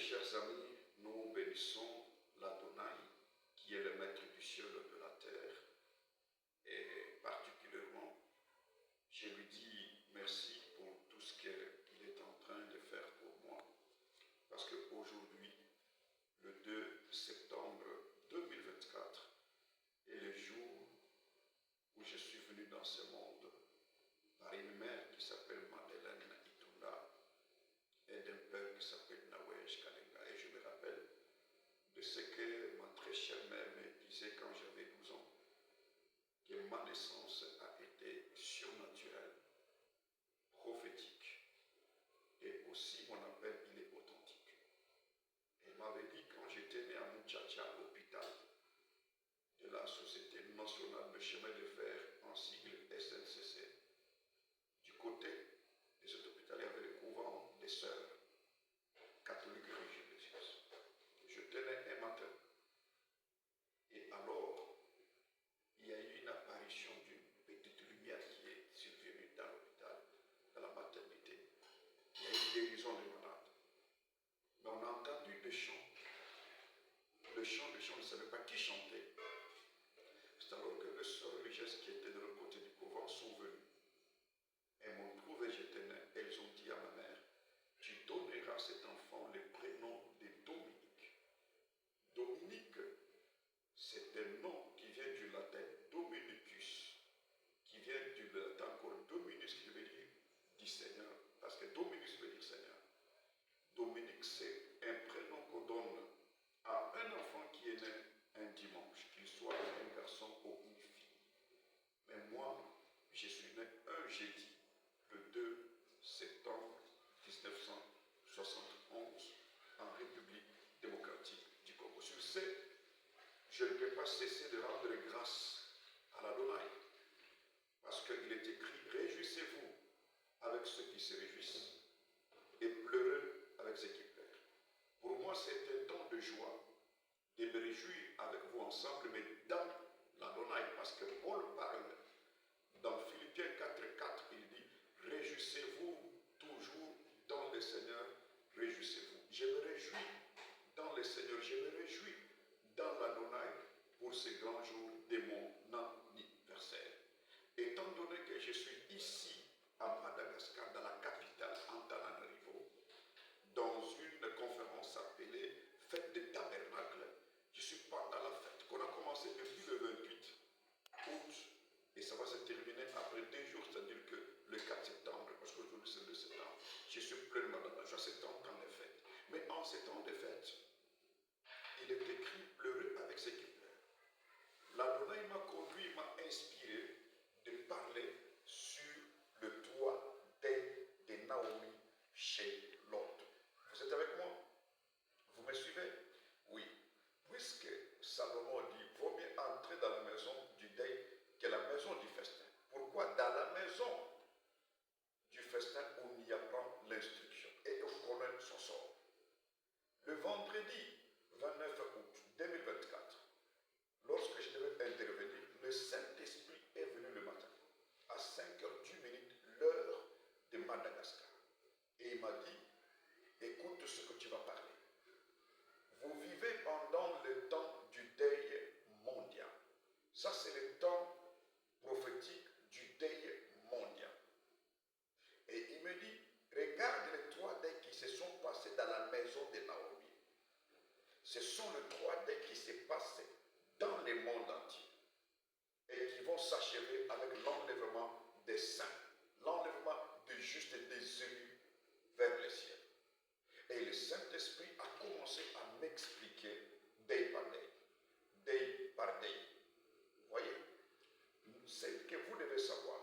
chers amis, nous bénissons l'Adonai, qui est le maître du ciel et de la terre, et particulièrement, je lui dis merci pour tout ce qu'il est en train de faire pour moi, parce qu'aujourd'hui, le 2 septembre 2024, est le jour où je suis venu dans ce monde par une mère qui s'appelle Madeleine Itunda et d'un père qui s'appelle Nawesh Kalenga. Et je me rappelle de ce que ma très chère mère me disait quand j'avais 12 ans, que ma naissance a été surnaturelle, prophétique, et aussi mon appel, il est authentique. Et elle m'avait dit quand j'étais né à Muchacha, à l'hôpital de la Société nationale de chemin de fer, en sigle SNCC, du côté de cet hôpital, il y avait le couvent des sœurs catholiques religieuses. Je tenais un matin, et alors, il y a eu une apparition d'une petite lumière qui est survenue dans l'hôpital, dans la maternité. Il y a eu une guérison des malades. Mais on a entendu des chants. Le chant, on ne savait pas qui chantait. C'est alors que les sœurs religieuses qui étaient de l'autre côté du couvent sont venues. Elles m'ont trouvé, j'étais né. Elles ont dit à ma mère, tu donneras à cet enfant le prénom de Dominique. Dominique, c'est un nom qui vient du latin Dominicus, qui vient du latin encore Dominus, qui veut dire du Seigneur, parce que Dominus veut dire Seigneur. Dominique, c'est un prénom qu'on donne à un enfant qui est né un dimanche, qu'il soit un garçon ou une fille. Mais moi, je suis né un jeudi, le 2 septembre 1971, en République démocratique du Congo. Sur ce, je ne peux pas cesser de rendre grâce à l'Adonai, parce qu'il est écrit, réjouissez-vous avec ceux qui se réjouissent, et pleurez avec ceux qui pleurent. Pour moi, c'est un temps de joie, de me réjouir avec vous ensemble, mais dans l'Adonai, parce que Paul parle dans Philippiens 4,4, il dit, réjouissez-vous toujours dans le Seigneur, réjouissez-vous. Je me réjouis dans le Seigneur, je me réjouis dans l'Adonai pour ce grand jour de mon anniversaire. Étant donné que je suis ici à Madagascar, dans la capitale, Antananarivo, dans une conférence appelée Fête des Tabernacles, je suis pendant la fête qu'on a commencé depuis le 28 août et ça va se terminer après 2 jours, c'est-à-dire que le 4 septembre, parce qu'aujourd'hui c'est le 2 septembre, je suis pleinement dans la joie, c'est un temps de fête. Mais en ces temps de fête, il est écrit pleurer avec ceux qui pleurent. L'Adonai m'a conduit, m'a inspiré de parler sur le toit de Naomi chez Lot. Vous êtes avec moi? Vous me suivez? Oui. Puisque Salomon dit, vaut mieux entrer dans la maison du deuil que la maison du festin. Pourquoi? Dans la maison du festin, on y apprend l'instruction et on connaît son sort. Le vendredi 29 août 2024, lorsque je devais intervenir, le Saint-Esprit est venu le matin, à 5h10, l'heure de Madagascar. Et il m'a dit, écoute ce que tu vas parler. Vous vivez pendant le temps du deuil mondial. Ça, c'est le temps prophétique du deuil mondial. Et il me dit, regarde les 3 deuils qui se sont passés dans la maison de Naomi. Ce sont les 3 deuils qui se passent dans le monde entier et qui vont s'achever avec l'enlèvement des saints, l'enlèvement des justes et des élus vers le ciel. Et le Saint-Esprit a commencé à m'expliquer deuil par deuil, deuil par deuil. Vous voyez, c'est que vous devez savoir,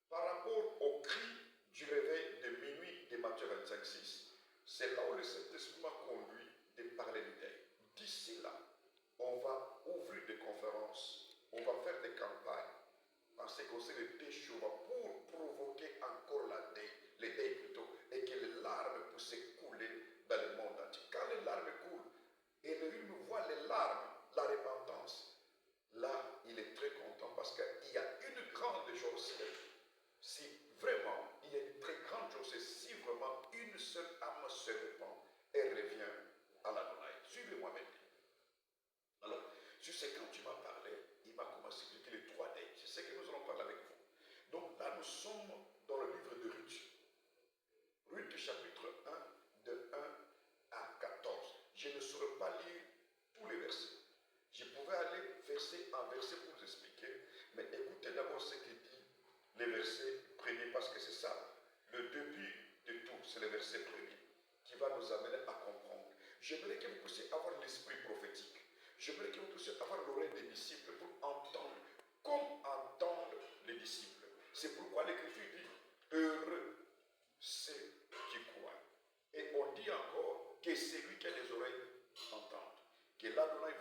par rapport au cri du réveil de minuit de Matthieu 25,6, c'est là où le Saint-Esprit m'a conduit de parler du deuil. D'ici là, on va ouvrir des conférences, on va faire des campagnes en ce qui concerne le Teshuvah pour provoquer encore les deuils plutôt, et que les larmes puissent couler dans le monde entier. Quand les larmes coulent, et lui voit les larmes, la repentance, là, il est très content parce qu'il y a une grande joie au ciel. Si vraiment, il y a une très grande joie, c'est si vraiment une seule âme se répand et revient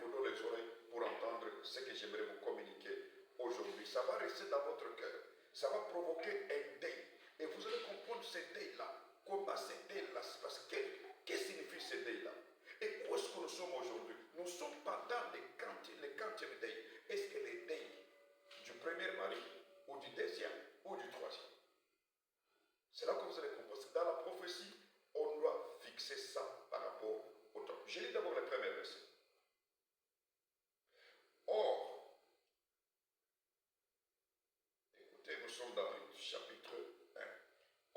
vous donne les oreilles pour entendre ce que j'aimerais vous communiquer aujourd'hui. Ça va rester dans votre cœur. Ça va provoquer un deuil. Et vous allez comprendre ce deuil-là. Comment ce deuil-là se passe. Qu'est-ce que signifie ce deuil-là? Et où est-ce que nous sommes aujourd'hui? Nous sommes pendant les quantièmes deuil. Est-ce que les deuils du premier mari, ou du deuxième, ou du troisième? C'est là que vous allez comprendre. Dans la prophétie, on doit fixer ça par rapport au temps. Je lis d'abord le premier verset. Or, écoutez, nous sommes dans le chapitre 1.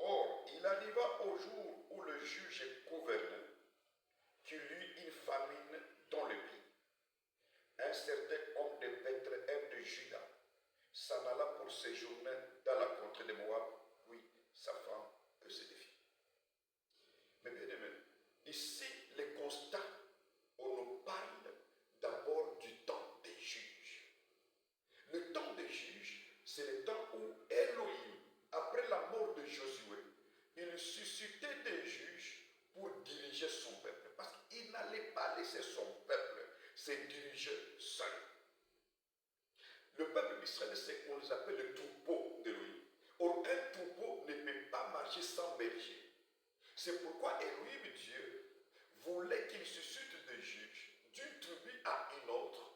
Or, il arriva au jour où le juge gouvernait qu'il eut une famine dans le pays. Un certain homme de Bethléem de Juda s'en alla pour séjourner dans la contrée de Moab, oui, sa femme et ses deux filles. Mais bien aimé, ici, le constat, on nous parle d'abord du temps des juges. Le temps des juges, c'est le temps où Elohim, après la mort de Josué, il suscitait des juges pour diriger son peuple. Parce qu'il n'allait pas laisser son peuple se diriger seul. Le peuple d'Israël, c'est qu'on les appelle le troupeau d'Elohim. Or, un troupeau ne peut pas marcher sans berger. C'est pourquoi Elohim, Dieu, voulait qu'il suscite des juges d'une tribu à une autre,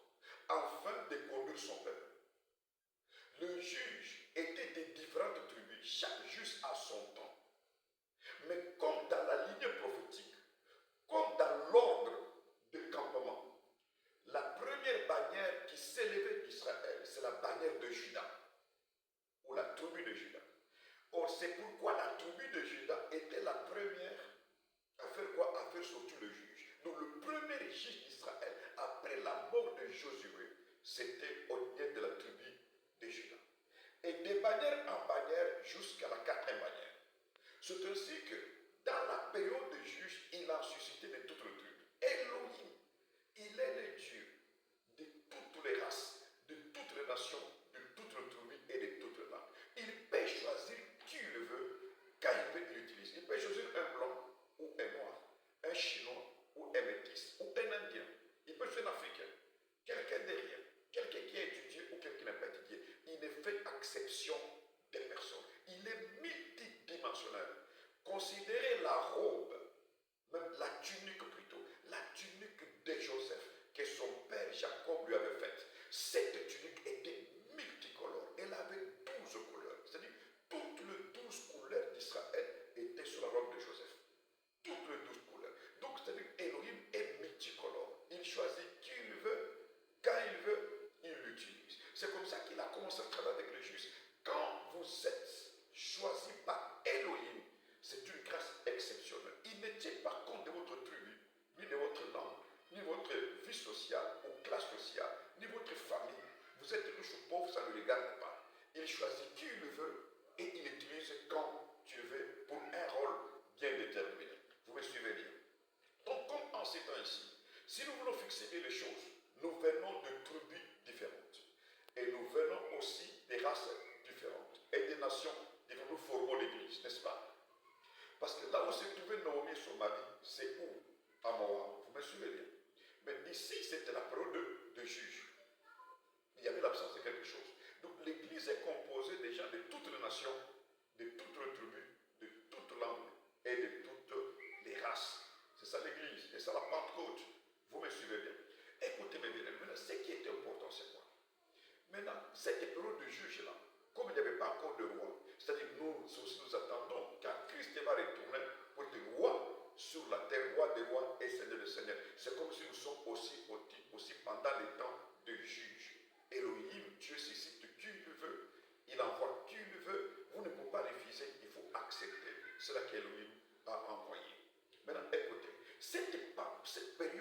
afin de conduire son peuple. Le juge était de différentes tribus, chaque juge a son temps. Mais comme dans la ligne prophétique, comme dans l'ordre de campement, la première bannière qui s'élevait d'Israël, c'est la bannière de Juda, ou la tribu de Juda. Or, c'est pourquoi la tribu de Juda était la première à faire quoi? À faire sortir le juge. Donc, le premier juge d'Israël, après la mort de Josué, c'était au niveau de la tribu de Juda. Et de bannière en bannière jusqu'à la quatrième bannière. C'est ainsi que, dans la période de juge, il a suscité de toutes les tribus. Elohim, il est le Dieu de toutes les races, de toutes les nations, de toutes les tribus et de toutes les langues. Il peut choisir qui il veut, quand il veut, il utilise. Il peut choisir un blanc ou un noir, un chinois ou un métis ou un indien. Il peut choisir un africain, quelqu'un de rien, quelqu'un qui a étudié ou quelqu'un qui n'a pas étudié. Il ne fait exception des personnes. Il est multidimensionnel. Considérez la robe, même la tunique plutôt, la tunique de Joseph que son père Jacob lui avait faite. Cette tunique était multicolore. Elle avait 12 couleurs. C'est-à-dire, toutes les 12 couleurs d'Israël étaient sur la robe de Joseph. Toutes les 12 couleurs. Donc, c'est-à-dire, Elohim est multicolore. Il choisit qui il veut, quand il veut, il l'utilise. C'est comme ça qu'il a commencé à travailler avec le juge. Quand vous êtes choisi par Elohim, c'est une grâce exceptionnelle. Il ne tient pas compte de votre tribu, ni de votre langue, ni votre vie sociale ou classe sociale, ni votre famille. Vous êtes riche ou pauvre, ça ne le regarde pas. Il choisit qui il veut et il utilise quand Dieu veut pour un rôle bien déterminé. Vous me suivez bien? Donc, comme en ces temps ici, si nous voulons fixer bien les choses, nous venons de tribus différentes. Et nous venons aussi des races différentes et des nations différentes. Nous formons l'Église, n'est-ce pas? Parce que là où s'est trouvé Naomi et son mari, c'est où? À Moab. Vous me suivez bien? Mais ici, c'était la période de juge. Il y avait l'absence de quelque chose. Donc l'Église est composée des gens de toutes les nations, de toutes les tribus, de toutes langues et de toutes les races. C'est ça l'Église. Et ça la Pentecôte. Vous me suivez bien? Écoutez-moi bien. Maintenant, ce qui est important, c'est quoi? Maintenant, cette période de juge-là, comme il n'y avait pas encore de roi, c'est-à-dire nous aussi nous attendons quand Christ va retourner pour être roi sur la terre, roi des rois et seigneur des seigneurs. C'est comme si nous sommes aussi pendant les temps de juge. Elohim, Dieu suscite qui il veut, il envoie qui il veut, vous ne pouvez pas refuser, il faut accepter. C'est là qu'Elohim a envoyé. Maintenant, écoutez, cette période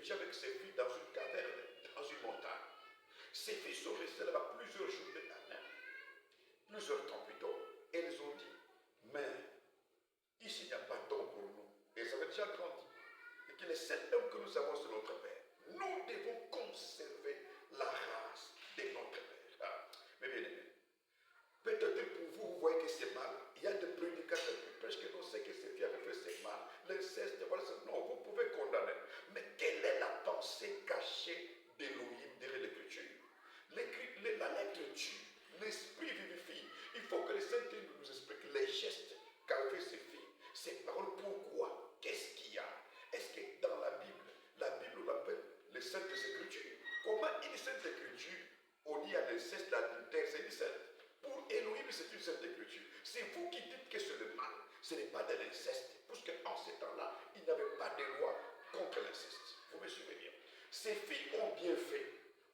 réfugié avec ses filles dans une caverne, dans une montagne. Ses filles sont restées là-bas plusieurs journées, plusieurs temps plutôt. Elles ont dit, mais ici il n'y a pas d'homme pour nous. Elles avaient déjà grandi. Et que les 7 hommes que nous avons, c'est notre Père. Nous devons conserver la race de notre Père. Ah, mais bien aimé, peut-être pour vous, vous voyez que c'est mal. Il y a des prédicateurs qui prêchent que non, c'est que cette fille avait fait, c'est mal. L'inceste, voilà, non, vous pouvez condamner. Mais quelle est la pensée cachée d'Élohim derrière l'Écriture? La lettre tue, l'esprit vivifie. Il faut que les Saint-Esprit nous expliquent les gestes qu'avaient fait ces filles. Ces paroles, pourquoi? Qu'est-ce qu'il y a? Est-ce que dans la Bible on appelle les Saintes Écritures? Comment une Sainte Écriture, on y a l'inceste, l'adultère, c'est une sainte? Pour Elohim, c'est une Sainte Écriture. C'est vous qui dites que c'est le mal. Ce n'est pas de l'inceste. Parce qu'en ces temps-là, il n'y avait pas de loi contre l'inceste. Vous me suivez bien. Ces filles ont bien fait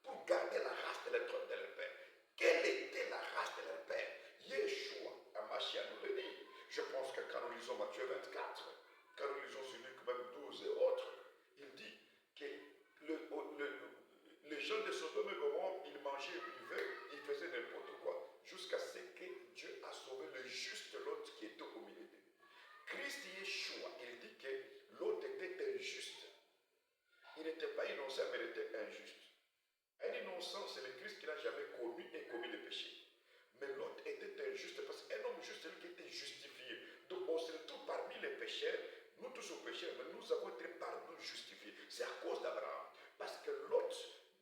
pour garder la race de leur père. Quelle était la race de leur père? Yeshua, Amashia nous le dit. Je pense que quand nous lisons Matthieu 24, quand nous lisons sur Luc même 12 et autres, il dit que les gens de Sodome et Gomorrhe, ils mangeaient, ils buvaient, ils faisaient n'importe quoi, jusqu'à ce que Dieu a sauvé le juste Lot qui était au milieu d'eux. Christ Yeshua, il dit que Lot était injuste. Il n'était pas innocent, mais il était injuste. Un innocent, c'est le Christ qui n'a jamais connu et commis le péché. Mais l'autre était injuste parce qu'un homme juste, celui qui était justifié. Donc on se retrouve parmi les pécheurs. Nous tous sommes pécheurs, mais nous avons été par nous justifiés. C'est à cause d'Abraham. Parce que l'autre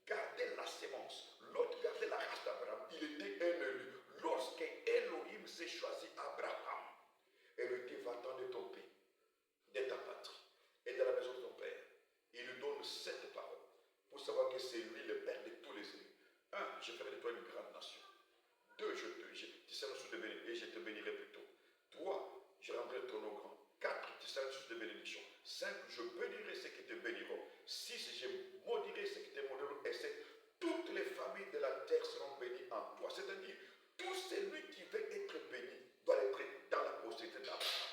gardait la sémence. L'autre gardait la race d'Abraham. Il était un élu. Lorsque Elohim s'est choisi Abraham, et lui dit, va-t'en de ton pays, de ta patrie, et de la maison de ton père. Il lui donne 7 paroles pour savoir que c'est lui le père de tous les élus. 1, je ferai de toi une grande nation. 2, tu seras source de bénédiction et je te bénirai plutôt. 3, je rendrai ton nom grand. 4, tu seras source de bénédiction. 5, je bénirai ceux qui te béniront. 6, je maudirai ceux qui te maudiront. Et 7, toutes les familles de la terre seront bénies en toi. C'est-à-dire, tout celui qui veut être béni doit être dans la postérité d'Abraham.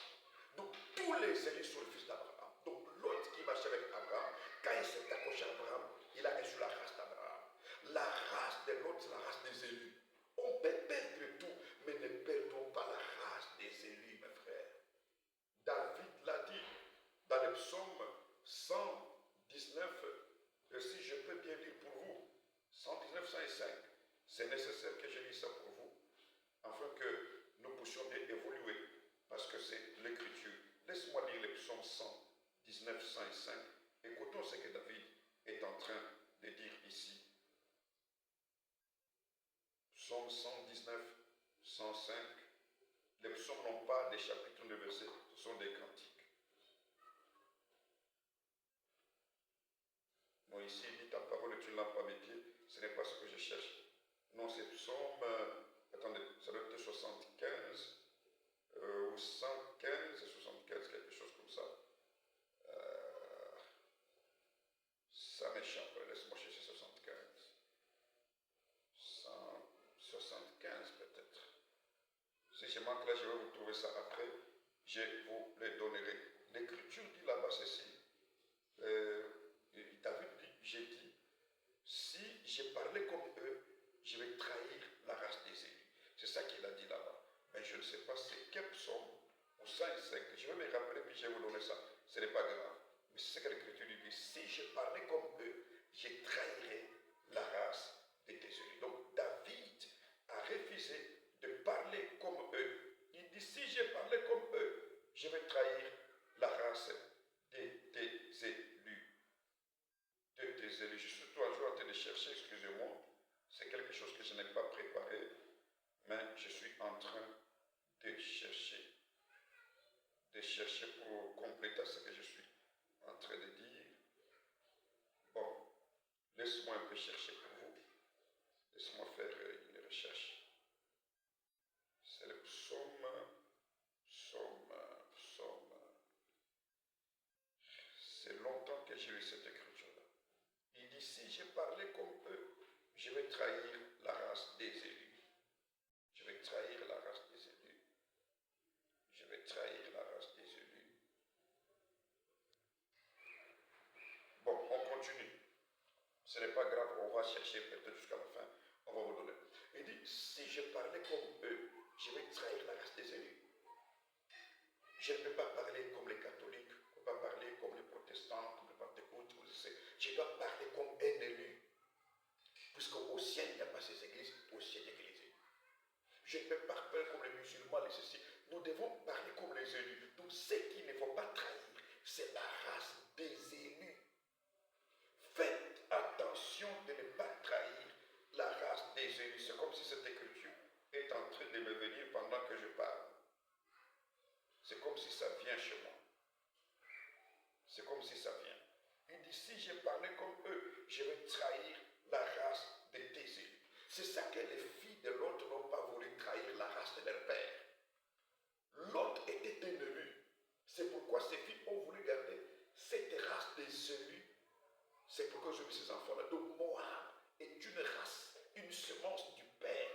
Donc, tous les élus sont le fils d'Abraham. Donc, l'autre qui marchait avec Abraham, quand il s'est accroché à Abraham, il a reçu la race d'Abraham. La race de l'autre, c'est la race des élus. On peut perdre tout, mais ne perdons pas la race des élus, mes frères. David l'a dit dans le psaume 119, si je peux bien lire pour vous, 119, 105. C'est nécessaire que je lise ça pour vous, afin que nous puissions bien évoluer, parce que c'est l'écriture. Laisse-moi lire le psaume 119, 105. Écoutons ce que David est en train de dire ici. Psaume 119, 105. Les psaumes n'ont pas des chapitres de versets, ce sont des cantiques. Non, ici il dit ta parole est une lampe à mes pieds, ce n'est pas ce que je cherche. Non, c'est psaume, attendez, ça doit être 75 ou 115, 75, quelque chose comme ça. Ça m'échappe, laisse-moi chercher 75. 175 peut-être. Si je manque là, je vais vous trouver ça après. Je vous les donnerai. L'écriture dit là-bas ceci. David dit, j'ai dit, si j'ai parlé comme eux, je vais trahir la race des élus. C'est ça qu'il a dit là-bas. Mais je ne sais pas c'est quel psaume ou 105. Je vais me rappeler puis je vais vous donner ça. Ce n'est pas grave. Mais c'est ce que l'écriture dit. Si je parlais comme eux, je trahirai la race de tes élus. Donc David a refusé de parler comme eux. Il dit, si je parlais comme eux, je vais trahir la race de tes élus. De tes élus. Je suis toujours en train de chercher, excusez-moi. C'est quelque chose que je n'ai pas préparé, mais je suis en train de chercher pour compléter ce que je suis en train de dire. Bon, laisse-moi un peu chercher pour vous. Laisse-moi faire une recherche. C'est le psaume. C'est longtemps que j'ai lu cette écriture-là. Il dit, si je parlais comme eux, je vais trahir la race des élus. Je vais trahir la race des élus. Je vais trahir la race des élus. Bon, on continue. Ce n'est pas grave, on va chercher peut-être jusqu'à la fin, on va vous donner. Il dit, si je parlais comme eux, je vais trahir la race des élus. Je ne peux pas parler comme les catholiques, je ne peux pas parler comme les protestants, comme les pentecôtes, je dois parler comme un élu. Puisqu'au ciel, il n'y a pas ces églises, au ciel, il y a que les élus. Je ne peux pas parler comme les musulmans, les ceci. Nous devons parler comme les élus. Donc, ce qu'il ne faut pas trahir, c'est la race des élus. Faites attention de ne pas trahir la race des élus. C'est comme si cette écriture est en train de me venir pendant que je parle. C'est comme si ça vient chez moi. C'est comme si ça vient. Il dit, si je parlais comme eux, je vais trahir la race de tes élus. C'est ça que les filles de Lot n'ont pas voulu trahir la race de leur père. Lot était un élu. C'est pourquoi ces filles ont voulu garder cette race des élus. C'est pourquoi j'ai mis ces enfants-là. Donc Moab est une race, une semence du Père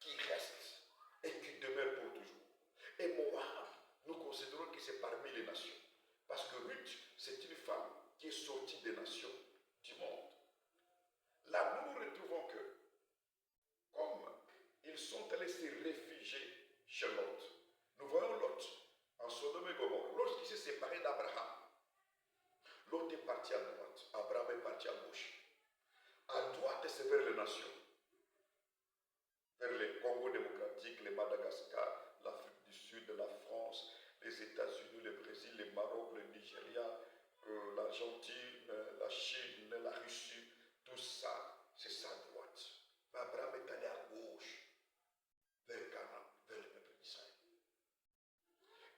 qui reste et qui demeure pour toujours. Et Moab, nous considérons que c'est parmi les nations. Parce que Ruth, c'est une femme qui est sortie des nations du monde. Là, nous nous retrouvons que, comme ils sont allés se réfugier chez Lot, nous voyons Lot en Sodome et Gomorrhe. Lorsqu'il s'est séparé d'Abraham, Lot est parti à droite, Abraham est parti à gauche. À droite, c'est vers les nations, vers le Congo démocratique, le Madagascar, l'Afrique du Sud, la France, les États-Unis, le Brésil, le Maroc, le Nigeria, l'Argentine, la Chine, la Russie, tout ça, c'est ça à droite. Mais Abraham est allé à gauche, vers Canaan, vers le peuple d'Israël.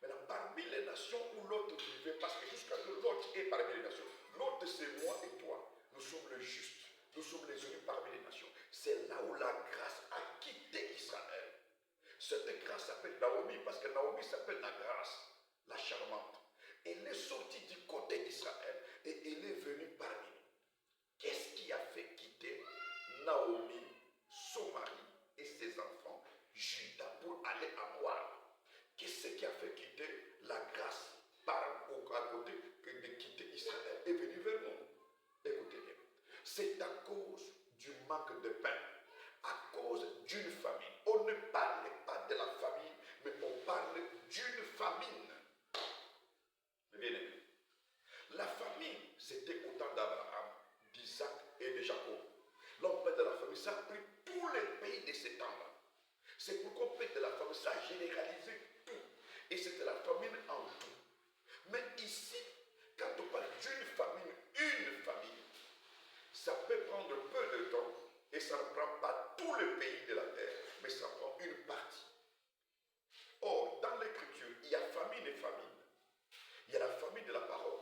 Maintenant, parmi les nations où Lot vivait, parce que jusqu'à Lot est parmi les nations, Lot c'est moi et toi, nous sommes les justes, nous sommes les unis parmi les nations. C'est là où la grâce a quitté Israël. Cette grâce s'appelle Naomi, parce que Naomi s'appelle la grâce, la charmante. Elle est sortie du côté d'Israël et elle est venue parmi nous. Qu'est-ce qui a fait quitter Naomi, son mari et ses enfants, Juda, pour aller à Moab? Qu'est-ce qui a fait quitter la grâce à côté que de quitter Israël et venir vers nous? Écoutez bien, c'est à cause du manque de pain, à cause d'une famine. On ne parle pas de la famine, mais on parle d'une famine. Mais bien aimé, la famine, c'était au temps d'Abraham, d'Isaac et de Jacob. L'on parle de la famine, ça a pris tous les pays de ces temps-là. C'est pourquoi on parle de la famine, ça a généralisé tout. Et c'était la famine en tout. Mais ici, quand on parle d'une famine, ça peut prendre peu de temps et ça ne prend pas tout le pays de la terre, mais ça prend une partie. Or, dans l'écriture, il y a famine et famine. Il y a la famine de la parole,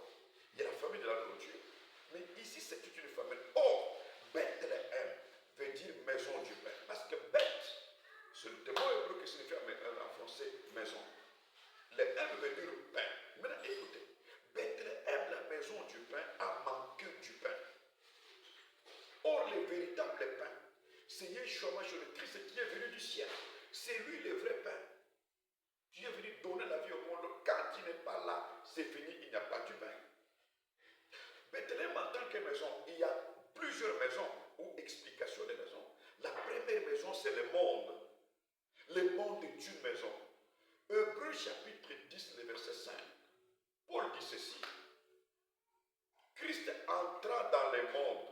il y a la famine de la nourriture. Mais ici, c'est toute une famine. Or, Bethléem veut dire maison du pain. Parce que Beth, c'est le mot hébreu qui signifie en français maison. Le M veut dire pain. Maintenant, écoutez, Bethléem, la maison du pain, a manqué du pain. Or, le véritable pain, c'est Yeshua le Christ qui est venu du ciel. C'est lui le vrai pain. Qui est venu donner la vie au monde. Quand il n'est pas là, c'est fini, il n'y a pas du pain. Bethléem en tant que maison, il y a plusieurs maisons ou explications des maisons. La première maison, c'est le monde. Le monde est une maison. Hébreux chapitre 10, le verset 5. Paul dit ceci. Christ entra dans le monde.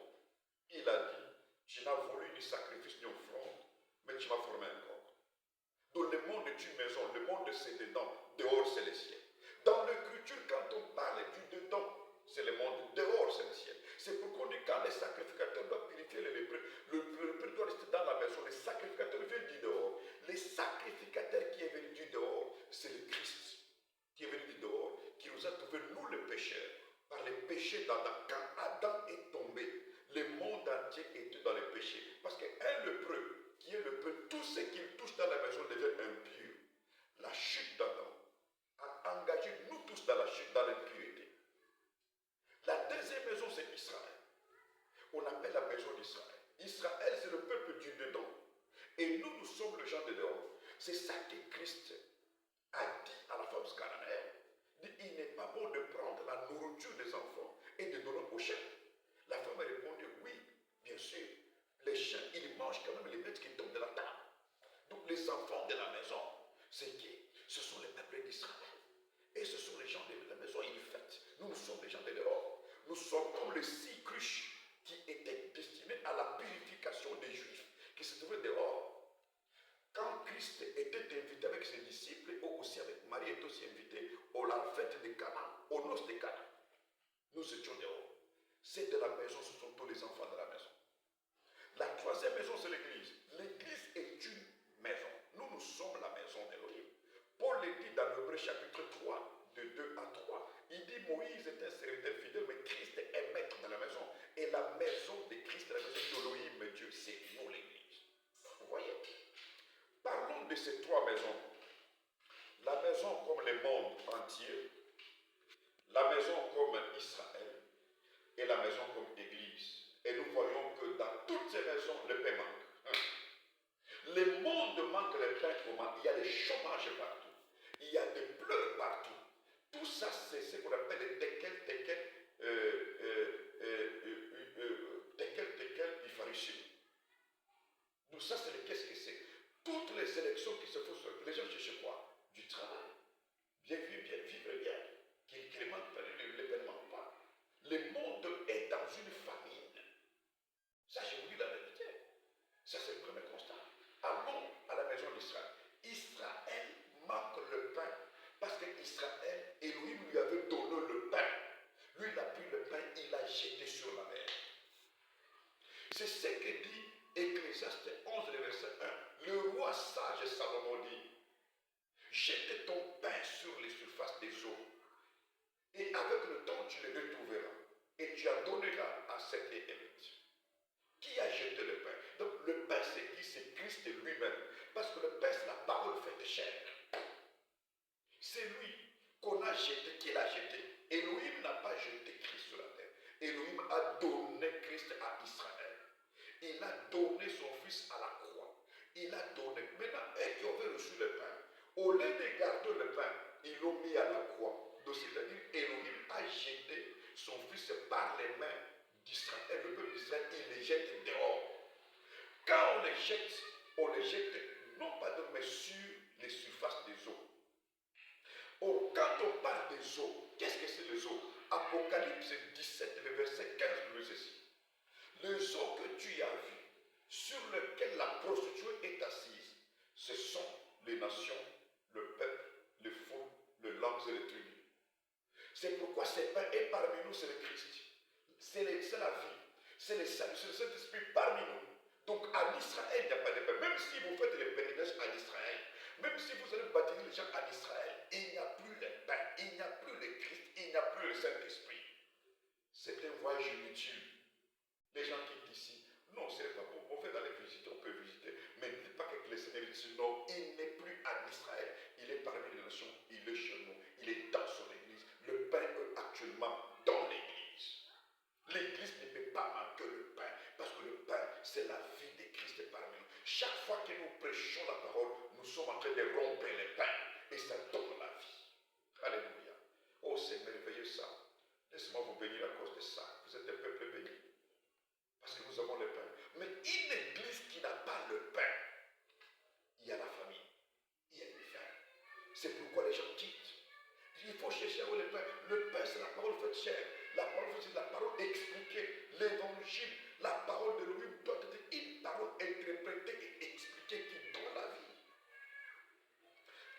Il a dit, tu n'as voulu ni sacrifice ni offrande, mais tu m'as formé un corps. Donc le monde est une maison, le monde c'est dedans, dehors c'est le ciel. Dans l'écriture, quand on parle du dedans, c'est le monde, dehors c'est le ciel. C'est pourquoi on dit quand les sacrificateurs doivent purifier les lépreux, le lépreux doit rester dans la maison, les sacrificateurs viennent du dehors. Les sacrificateurs qui est venu du dehors, c'est le Christ qui est venu du dehors, qui nous a trouvé, nous les pécheurs, par les péchés d'Adam. Quand Adam est tombé, le monde entier était dans les péchés. Parce qu'un lépreux, qui est lépreux, tout ce qu'il touche dans la maison devient impur. La chute d'Adam a engagé nous tous dans la chute, dans l'impureté. La deuxième maison, c'est Israël. On appelle la maison d'Israël. Israël, c'est le peuple du dedans. Et nous, nous sommes le genre de dehors. C'est ça que Christ a dit à la femme cananéenne. Il n'est pas bon de prendre la nourriture des enfants et de donner aux chiens. La femme a répondu, oui, maison de Christ, la maison d'Elohim, Dieu, c'est nous l'Église. Vous voyez? Parlons de ces trois maisons. La maison comme le monde entier, la maison comme Israël et la maison comme Église. Et nous voyons que dans toutes ces maisons, le pain manque. Le monde manque le pain, comment? Il y a des chômages partout. Il y a des pleurs partout. Tout ça, c'est ce qu'on appelle les tekel du pharisien. Donc ça, c'est qu'est-ce que c'est? Toutes les élections qui se font, les gens cherchent quoi? Du travail. Bien vivre bien. Qu'il ne manque pas, le pain ne manque pas. Le monde est dans une famine. Ça, je vous dis la vérité. Ça, c'est le premier constat. Allons à la maison d'Israël. Israël manque le pain parce qu'Israël, Elohim lui avait donné le pain. Lui, il a pris le pain, il l'a jeté sur la mer. C'est ce que dit Ecclésiaste 11, verset 1. Le roi sage Salomon dit, jette ton pain sur les surfaces des eaux, et avec le temps tu le retrouveras, et tu en donneras à ceux qui émitent. Qui a jeté le pain? Donc le pain c'est qui? C'est Christ lui-même. Parce que le pain c'est la parole faite chair. C'est lui qu'on a jeté. Qui l'a jeté? Elohim n'a pas jeté Christ sur la terre. Elohim a donné Christ à Israël. Il a donné son fils à la croix. Il a donné. Maintenant, eux qui avaient reçu le pain, au lieu de garder le pain, ils l'ont mis à la croix. Donc c'est-à-dire Elohim a jeté son fils par les mains d'Israël, le peuple d'Israël, il les jette dehors. Quand on les jette non pas donc, mais sur les surfaces des eaux. Quand on parle des eaux, qu'est-ce que c'est les eaux? Apocalypse 17, le verset 15 nous dit ceci. Les eaux que tu as vues, sur lesquelles la prostituée est assise, ce sont les nations, le peuple, les foules, les langues et les tribus. C'est pourquoi ce pain est parmi nous, c'est le Christ. C'est la vie. C'est le salut, c'est le Saint-Esprit parmi nous. Donc en Israël, il n'y a pas de pain. Même si vous faites les pèlerinages en Israël, même si vous allez baptiser les gens en Israël, il n'y a plus le pain, il n'y a plus le Christ, il n'y a plus le Saint-Esprit. C'est un voyage inutile. Les gens quittent ici. Non, c'est pas bon. On fait d'aller visiter, on peut visiter. Mais ne dites pas que le Seigneur dit non, il n'est plus en Israël. Il est parmi les nations, il est chez nous, il est dans son église. Le pain est actuellement dans l'église. L'église ne peut pas manquer le pain, parce que le pain, c'est la vie de Christ parmi nous. Chaque fois que nous prêchons la parole, nous sommes en train de rompre le pain, et ça donne la vie. Alléluia. Oh, c'est merveilleux ça. Laissez-moi vous bénir à cause de ça. Vous êtes un peuple béni. Parce que nous avons le pain. Mais une église qui n'a pas le pain, il y a la famille, il y a une faim. C'est pourquoi les gens quittent. Il faut chercher où le pain. Le pain, c'est la parole faite chair. La parole faite, c'est la parole expliquée. L'évangile, la parole de lui doit être une parole interprétée et expliquée qui donne la vie.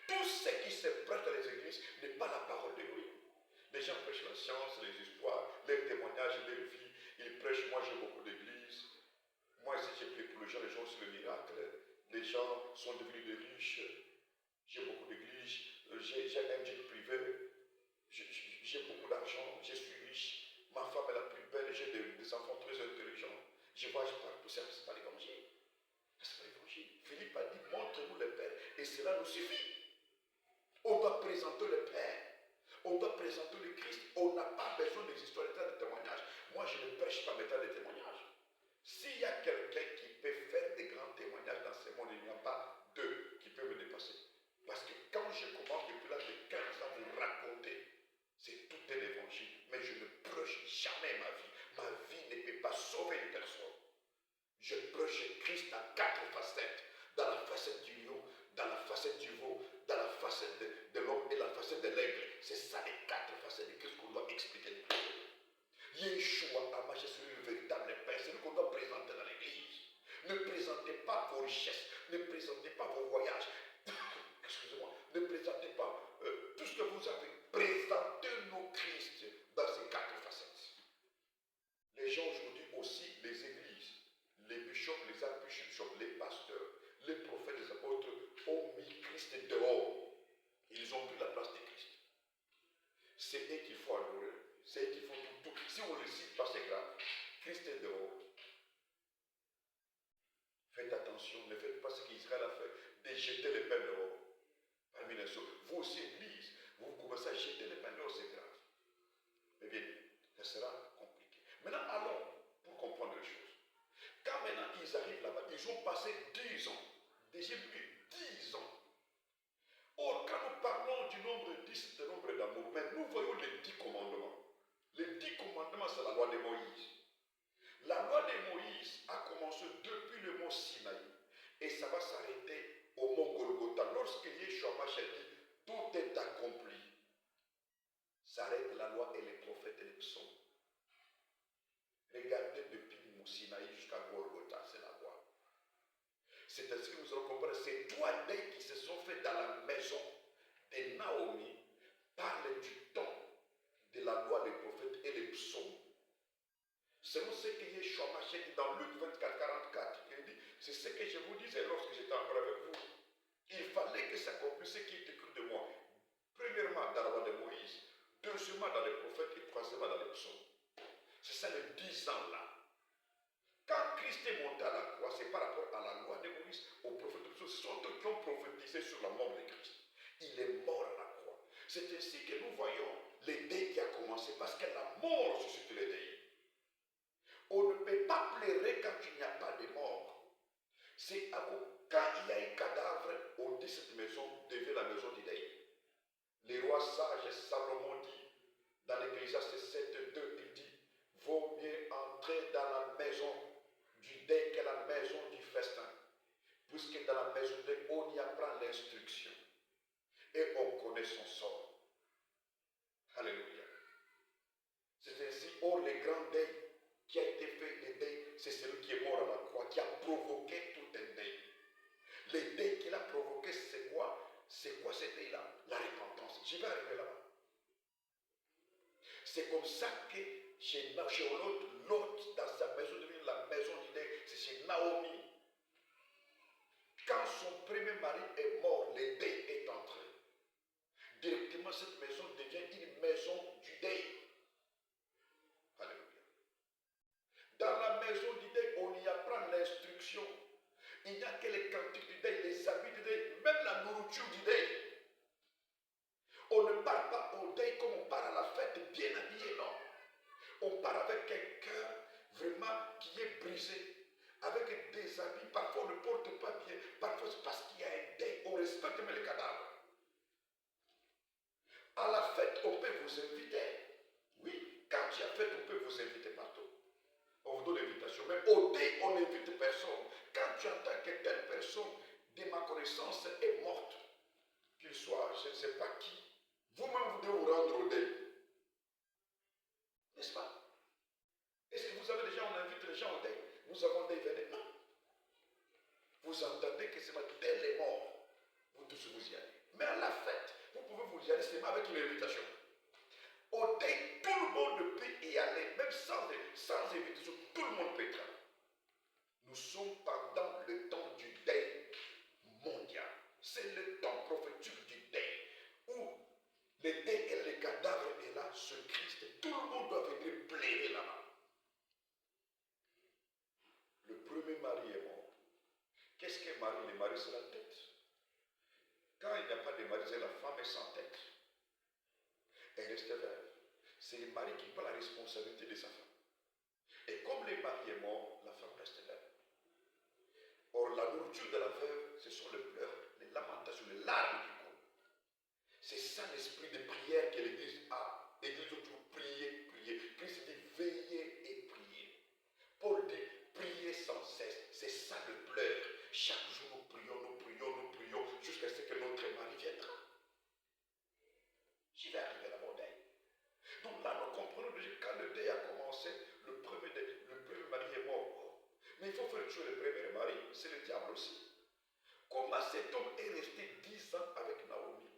Tout ce qui se prête dans les églises n'est pas la parole de lui. Les gens prêchent la science, les histoires, les témoignages, les vies. Ils prêchent. Moi, j'ai beaucoup d'églises. Moi, si j'ai pris pour les gens c'est le miracle. Les gens sont devenus des riches. J'ai beaucoup d'églises. J'ai un jet privé. J'ai beaucoup d'argent. Je suis riche. Ma femme est la plus belle. J'ai des enfants très intelligents. Je voyage partout. C'est pas l'évangile. C'est pas l'évangile. Philippe a dit montre-nous le Père. Et cela nous suffit. On doit présenter le Père. On doit présenter le Christ. On n'a pas besoin des histoires de témoignages. Moi, je ne prêche pas mettant des témoignages. S'il y a quelqu'un qui peut faire des grands témoignages dans ce monde, il n'y a pas deux qui peuvent me dépasser. Parce que quand je commence depuis l'âge de 15 ans à vous raconter, c'est tout un évangile. Mais je ne prêche jamais ma vie. Ma vie ne peut pas sauver une personne. Je prêche Christ dans 4 facettes. Dans la facette du lion, dans la facette du veau, dans la facette de l'homme et la facette de l'aigle. C'est ça les 4 facettes de Christ qu'on doit expliquer. Yeshua a marché sur le véritable pain. C'est ce qu'on doit présenter dans l'église. Ne présentez pas vos richesses. Ne présentez pas vos voyages. Excusez-moi. Ne présentez pas tout ce que vous avez. Présentez-nous Christ dans ces 4 facettes. Les gens aujourd'hui aussi, les églises, les bishops, les archbishops, les pasteurs, les prophètes, les apôtres ont mis Christ dehors. Ils ont pris la place de Christ. C'est eux qu'il faut adorer. C'est eux qu'il faut tout. Si on ne le cite pas, c'est grave. Christ est dehors. attention, ne faites pas ce qu'Israël a fait, de jeter les pains dehors. Parmi les autres, vous aussi, Église, vous commencez à jeter les pains dehors, c'est grave. Mais bien, ça sera compliqué. Maintenant, allons pour comprendre les choses. Quand maintenant ils arrivent là-bas, ils ont passé 10 ans, déjà plus 10 ans. Or, quand nous parlons du nombre 10, du nombre d'amour, mais nous voyons les 10 commandements. Les 10 commandements, c'est la loi de Moïse. La loi de Moïse a commencé depuis le mont Sinaï et ça va s'arrêter au mont Golgotha. Lorsque Yeshua Mashiach dit tout est accompli, s'arrête la loi et les prophètes et les psaumes. Regardez depuis le mont Sinaï jusqu'à Golgotha, c'est la loi. C'est ainsi que nous allons comprendre ces 3 deuils qui se sont faits dans la maison de Naomi parlent du temps de la loi des prophètes et des psaumes. Selon ce que Yeshua Mashiach dit dans Luc 24, 44, il dit, c'est ce que je vous disais lorsque j'étais encore avec vous. Il fallait que s'accomplisse ce qui est écrit de moi. Premièrement, dans la loi de Moïse, deuxièmement, dans les prophètes et troisièmement, dans les psaumes. C'est ça les 10 ans là. Quand Christ est monté à la croix, c'est par rapport à la loi de Moïse, aux prophètes de psaumes. Ce sont eux qui ont prophétisé sur la mort de Christ. Il est mort à la croix. C'est ainsi que nous voyons les deuils qui a commencé parce que la mort suscite les deuils. On ne peut pas pleurer quand il n'y a pas de mort. C'est quand il y a un cadavre, on dit cette maison devient la maison du deuil. Les rois sages, Salomon dit, dans l'Ecclésiaste 7, 2, il dit, vaut mieux entrer dans la maison du deuil que la maison du festin. Puisque dans la maison du deuil, on y apprend l'instruction. Et on connaît son sort. Alléluia. C'est ainsi, or les grands deuils qui a été fait, les deuils, c'est celui qui est mort à la croix, qui a provoqué tout un deuil. Les deuils qu'il a provoqué, c'est quoi? C'est quoi ce deuil-là? La repentance. Je vais arriver là-bas. C'est comme ça que chez l'autre, dans sa maison devient la maison du deuil, c'est chez Naomi. Quand son premier mari est mort, le deuil est entré. Directement, cette maison devient une maison du deuil. Alléluia. Dans la maison du deuil, on y apprend l'instruction. Il n'y a que les cantiques du deuil, les habits du deuil, même la nourriture du deuil. On ne part pas au deuil comme on part à la fête bien habillé, non. On part avec un cœur vraiment qui est brisé, avec des habits, parfois on ne porte pas bien, parfois c'est parce qu'il y a un deuil, on respecte même les cadavres. À la fête, on peut vous inviter. Oui, quand il y a fête, on peut vous inviter partout. On vous donne l'invitation. Mais au deuil, on n'invite personne. Quand tu entends que telle personne, de ma connaissance, est morte, qu'il soit, je ne sais pas qui, vous-même vous devez vous rendre au deuil. N'est-ce pas? Est-ce que vous avez déjà, on invite les gens au deuil? Nous avons des veillées. Non. Vous entendez que c'est tel est mort. Vous tous vous y allez. Mais à la fête, vous pouvez vous y aller seulement avec une invitation. Au deuil, tout le monde peut y aller, même sans invitation, tout le monde peut être là. Nous sommes pendant le temps du deuil mondial. C'est le temps prophétique du deuil, où le deuil et les cadavres est là, ce Christ, tout le monde doit venir pleurer là-bas. Le premier mari est mort. Qu'est-ce qu'un mari? Le mari, c'est la tête. Quand il n'y a pas de mari, c'est la femme est sans tête. Elle reste veuve. C'est le mari qui prend la responsabilité de sa femme. Et comme le mari est mort, la femme reste veuve. Or, la nourriture de la veuve, ce sont les pleurs, les lamentations, les larmes qui coulent. C'est ça l'esprit de prière que l'Église a. L'Église doit toujours prier, prier. Christ dit veillez et priez. Paul dit priez sans cesse. C'est ça le pleur. Chaque jour nous prions, jusqu'à ce que notre mari viendra. J'y vais arriver à mon deuil. Donc là, nous comprenons déjà quand le deuil a commencé, le premier mari est mort. Mais il faut faire tuer le premier mari, c'est le diable aussi. Comment cet homme est resté 10 ans avec Naomi?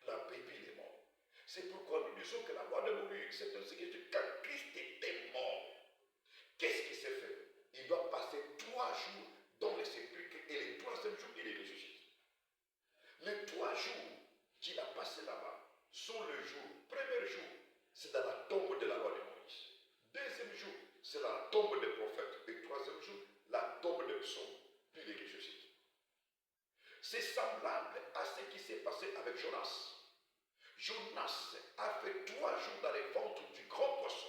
La bébé est mort. C'est pourquoi nous disons que la loi de Moïse, c'est ainsi que quand Christ était mort, qu'est-ce qui s'est fait? Il doit passer 3 jours dans les sépulcres et le 3e jour, il est ressuscité. Les 3 jours qu'il a passé là-bas sont le jour. Premier jour, c'est dans la tombe de la loi de Moïse. Deuxième jour, c'est la tombe des prophètes. Et 3e jour, la tombe des psaumes. Puis il est ressuscité. passé avec Jonas. Jonas a fait 3 jours dans les ventres du grand poisson.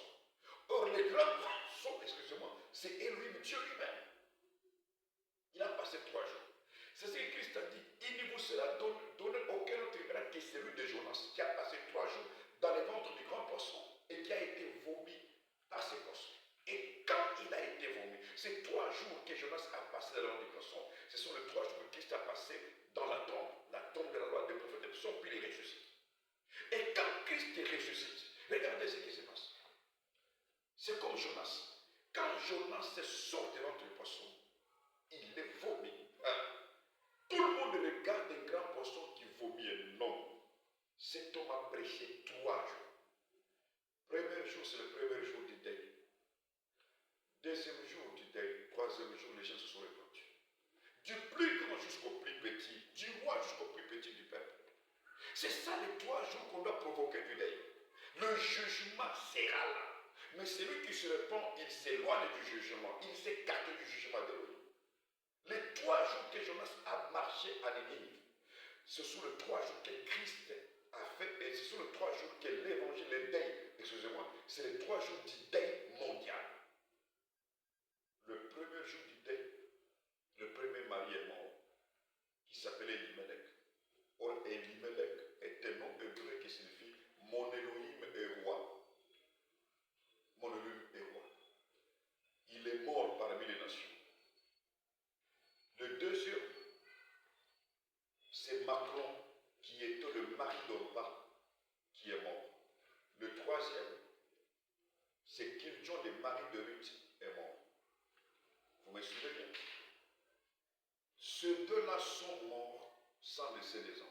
Or, le grand poisson, excusez-moi, c'est Elohim, Dieu lui-même. Il a passé 3 jours. C'est ce que Christ a dit. Il ne vous sera donné aucun autre miracle que celui de Jonas, qui a passé 3 jours dans les ventres du grand poisson et qui a été vomi par ces poissons. Et quand il a été vomi, ces 3 jours que Jonas a passé dans le ventre du poisson, ce sont les 3 jours que Christ a passé dans la tombe de la loi des prophètes, des psaumes, puis il ressuscite. Et quand Christ ressuscite, regardez ce qui se passe. C'est comme Jonas. Quand Jonas sort de ventre du poisson, il est vomi. Tout le monde regarde un grand poisson qui vomit un homme. Cet homme a prêché 3 jours. Premier jour, c'est le premier jour du deuil. Deuxième jour du deuil. Troisième jour, les gens se sont répandus. Du plus grand jusqu'au plus petit, du roi jusqu'au plus petit du peuple. C'est ça les 3 jours qu'on doit provoquer du deuil. Le jugement sera là. Mais celui qui se répand, il s'éloigne du jugement. Il s'écarte du jugement de lui. Les 3 jours que Jonas a marché à Ninive, ce sont les 3 jours que Christ a fait, et ce sont les 3 jours que l'évangile, le deuil, excusez-moi, c'est les 3 jours du deuil mondial. Le premier jour du deuil, le premier mari est mort, qui s'appelait Elimelech. Or, Elimelech est un nom hébreu qui signifie mon Elohim est roi. Mon Elohim est roi. Il est mort parmi les nations. Le deuxième, c'est Macron, qui était le mari d'Orba, qui est mort. Le troisième, c'est Kiljon, le mari de Ruth, est mort. Vous me suivez bien? Ces 2-là sont morts sans laisser des enfants.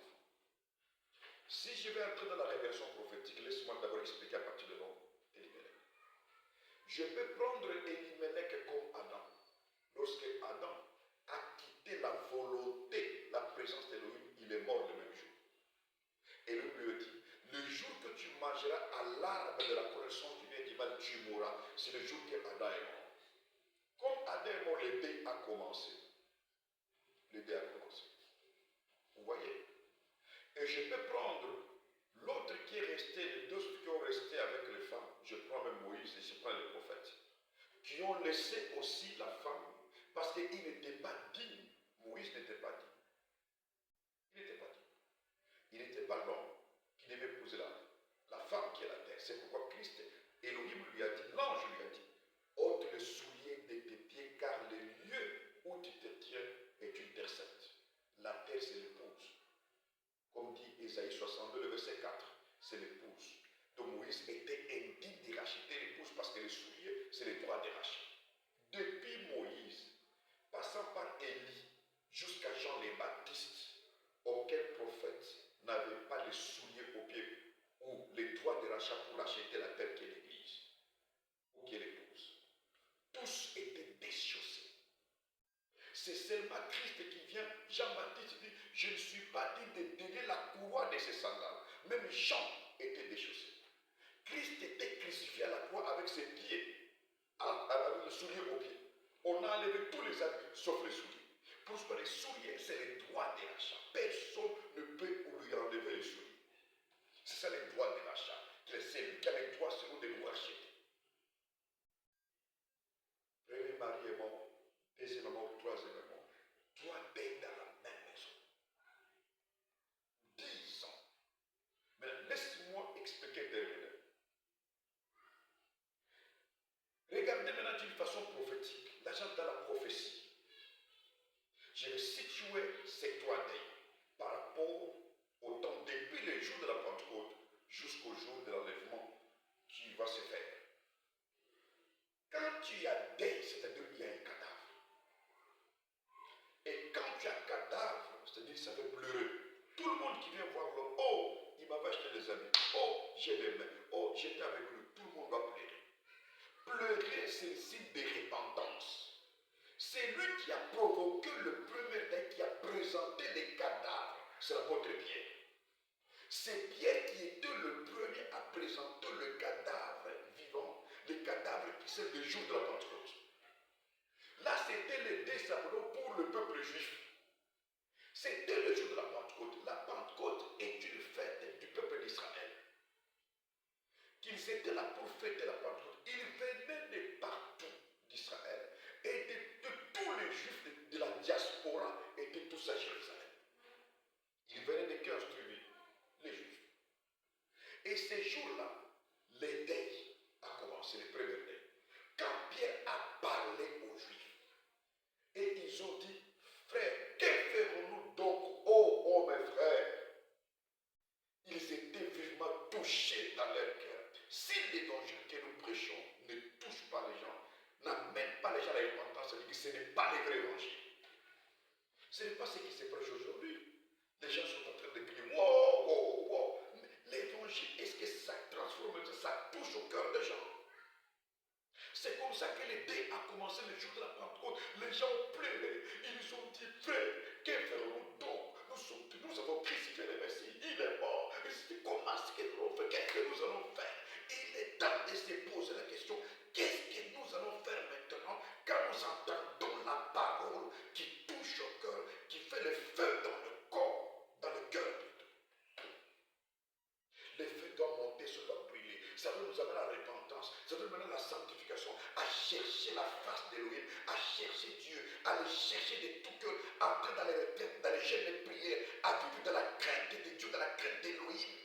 Si je vais entrer dans la révélation prophétique, laisse-moi d'abord expliquer à partir de l'homme Elimelech. Je peux prendre Elimelech comme Adam. Lorsque Adam a quitté la volonté, la présence d'Elohim, il est mort le même jour. Et lui lui dit, le jour que tu mangeras à l'arbre de la connaissance du bien et du mal, tu mourras. C'est le jour que Adam est mort. Comme Adam est mort, le deuil a commencé. Le deuil a commencé. Vous voyez? Et je peux prendre l'autre qui est resté, les 2 qui ont resté avec les femmes. Je prends même Moïse et je prends les prophètes. Qui ont laissé aussi la femme. Parce qu'il n'était pas digne. Moïse n'était pas digne. Il n'était pas digne. Il n'était pas l'homme qui devait épouser la femme qui est la terre. C'est pourquoi Christ, Elohim lui a dit, l'ange lui a dit, ôte le soulier de tes pieds, car le lieu où tu te tiens est une terre sainte. La terre, c'est l'épouse. Comme dit Ésaïe 62, le verset 4, c'est l'épouse. Donc Moïse était indigne de racheter l'épouse parce que les souliers, c'est le droit de rachat. Depuis Moïse, passant par Élie jusqu'à Jean le Baptiste, aucun prophète n'avait pas les souliers aux pieds ou les droits de rachat pour acheter la terre qui est l'église ou qui est l'épouse. Tous étaient déchaussés. C'est seulement Christ qui vient. Jean-Baptiste dit, je ne suis pas digne de donner la couronne de ses sandales. Même Jean était déchaussé. Christ était crucifié à la croix avec ses pieds, avec le soulier aux pieds. On a enlevé tous les habits, sauf les souliers. Pour ce que les souliers, c'est les droits des rachats. Personne ne peut lui enlever les souliers. C'est ça les droits des rachats. C'est lui qui a les droits selon de nous racheter. Premier mari est mort, deuxième est mort, troisième est mort. 3 deuils dans la même maison. 10 ans. Mais laisse-moi expliquer terminer. Regardez maintenant d'une façon prophétique, l'agent dans la prophétie. Je vais situer ces 3 deuils par rapport au temps depuis le jour de la Pentecôte jusqu'au jour de l'enlèvement qui va se faire. Quand tu as deuil, c'est-à-dire qu'il y a un cadavre. Et quand tu as un cadavre, c'est-à-dire que ça fait pleurer. Tout le monde qui vient voir l'homme, oh, il m'avait acheté des habits, oh, j'ai les mains, oh, j'étais avec lui, tout le monde va pleurer. Pleurer, c'est le signe de repentance. C'est lui qui a provoqué le premier deuil, qui a présenté les cadavres. C'est l'apôtre Pierre. C'est Pierre qui était le premier à présenter le cadavre vivant, le cadavre qui c'est le jour de la Pentecôte. Là, c'était le deuil pour le peuple juif. C'était le jour de la Pentecôte. La Pentecôte est une fête du peuple d'Israël. Qu'ils étaient là pour fêter la Pentecôte. Ils venaient de partout d'Israël. Et de tous les juifs de la diaspora étaient tous à Jérusalem. Ils venaient de 15 tribus, les juifs. Et ces jours-là, les deuils a commencé, les premiers deuils. Quand Pierre a parlé aux juifs, et ils ont dit, frères, que ferons-nous donc, oh mes frères? Ils étaient vivement touchés dans leur cœur. Si l'évangile que nous prêchons ne touche pas les gens, n'amène pas les gens à la repentance, ça dit que ce n'est pas le vrai évangile. Ce n'est pas ce qui se prêche aujourd'hui. Les gens sont en train de crier, wow, wow, wow. L'évangile, est-ce que ça transforme, ça touche au cœur des gens? C'est comme ça que l'été a commencé le jour de la Pentecôte. Les gens ont pleuré. Ils ont dit, frère, que ferons-nous donc? Nous avons crucifié le Messie. Il est mort. Comment est-ce que nous allons faire? Qu'est-ce que nous allons faire? Il est temps de se poser la question, qu'est-ce que nous allons faire maintenant quand nous entendons la parole qui touche au cœur, qui fait le feu dans le corps, dans le cœur plutôt. Le feu doit monter, ça doit brûler. Ça doit nous amener à la repentance, ça doit nous amener à la sanctification, à chercher la face d'Élohim, à chercher Dieu, à le chercher de tout cœur, à entrer dans les retraites, dans les jeûnes de prière, à vivre dans la crainte de Dieu, dans la crainte d'Élohim.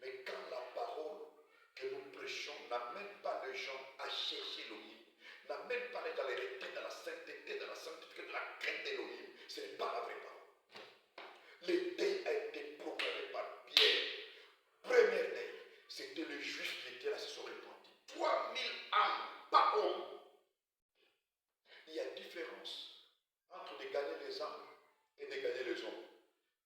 Mais quand la parole que nous prêchons n'amène pas les gens à chercher Élohim, n'amène pas les gens dans les retraites, dans la sainteté, dans la sanctification, dans la crainte d'Élohim, ce n'est pas la vraie parole. Le deuil a été proclamé par Pierre. Premier deuil, c'était les juifs qui étaient là, se sont répandus. 3000 âmes, pas hommes. Il y a différence entre de gagner les âmes et de gagner les hommes.